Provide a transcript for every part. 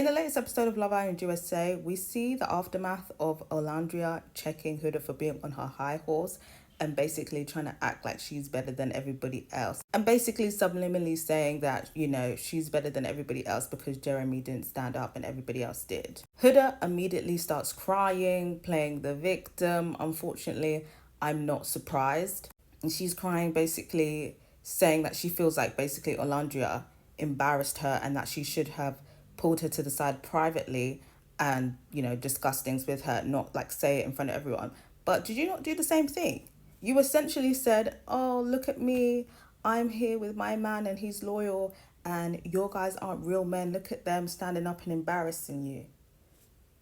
In the latest episode of Love Island USA, we see the aftermath of Olandria checking Huda for being on her high horse and basically trying to act like she's better than everybody else. And basically subliminally saying that, she's better than everybody else because Jeremy didn't stand up and everybody else did. Huda immediately starts crying, playing the victim. Unfortunately, I'm not surprised. And she's crying, basically saying that she feels like basically Olandria embarrassed her and that she should have pulled her to the side privately and, discuss things with her, not like say it in front of everyone. But did you not do the same thing? You essentially said, oh, look at me. I'm here with my man and he's loyal and your guys aren't real men. Look at them standing up and embarrassing you.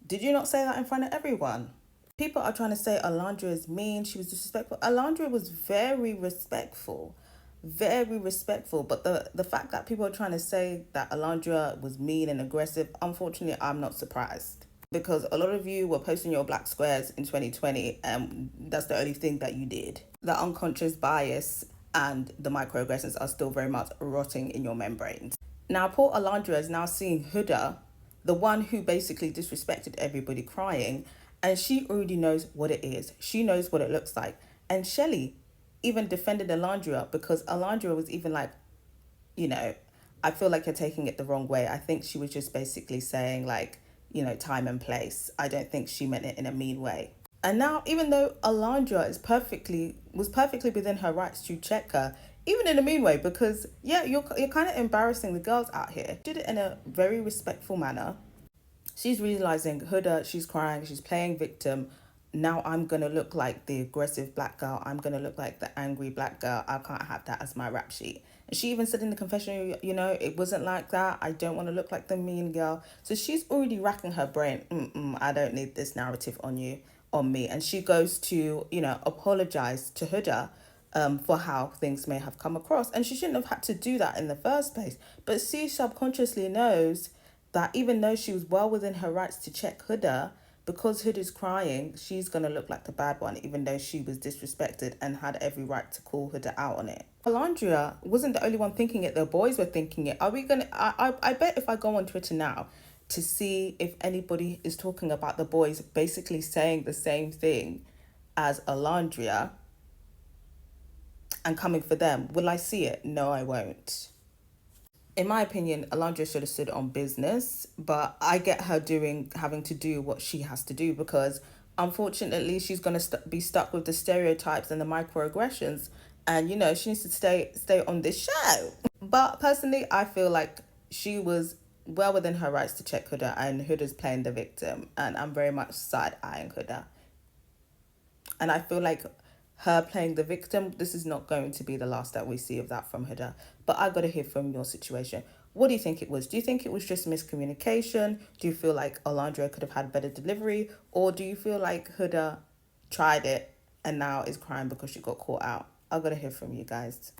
Did you not say that in front of everyone? People are trying to say Alondra is mean. She was disrespectful. Alondra was very respectful. Very respectful. But the fact that people are trying to say that Alondra was mean and aggressive, unfortunately, I'm not surprised. Because a lot of you were posting your black squares in 2020 and that's the only thing that you did. The unconscious bias and the microaggressions are still very much rotting in your membranes. Now, poor Alondra is now seeing Huda, the one who basically disrespected everybody, crying, and she already knows what it is. She knows what it looks like. And Shelley even defended Alondra because Alondra was even like, I feel like you're taking it the wrong way. I think she was just basically saying like, time and place. I don't think she meant it in a mean way. And now, even though Alondra was perfectly within her rights to check her, even in a mean way, because you're kind of embarrassing the girls out here. She did it in a very respectful manner. She's realizing Huda, she's crying, she's playing victim. Now I'm gonna look like the aggressive black girl. I'm gonna look like the angry black girl. I can't have that as my rap sheet. And she even said in the confession, it wasn't like that. I don't want to look like the mean girl. So she's already racking her brain. I don't need this narrative on me. And she goes to, apologize to Huda for how things may have come across. And she shouldn't have had to do that in the first place. But she subconsciously knows that even though she was well within her rights to check Huda, because Huda's crying, she's going to look like the bad one, even though she was disrespected and had every right to call Huda out on it. Alondra wasn't the only one thinking it. The boys were thinking it. Are we going to... I bet if I go on Twitter now to see if anybody is talking about the boys basically saying the same thing as Alondra and coming for them, will I see it? No, I won't. In my opinion, Alondra should have stood on business, but I get her having to do what she has to do because unfortunately she's going to be stuck with the stereotypes and the microaggressions, and she needs to stay on this show. But personally, I feel like she was well within her rights to check Huda, and Huda's playing the victim, and I'm very much side-eyeing Huda. And I feel like her playing the victim, this is not going to be the last that we see of that from Huda. But I got to hear from your situation. What do you think it was? Do you think it was just miscommunication? Do you feel like Alondra could have had better delivery? Or do you feel like Huda tried it and now is crying because she got caught out? I got to hear from you guys.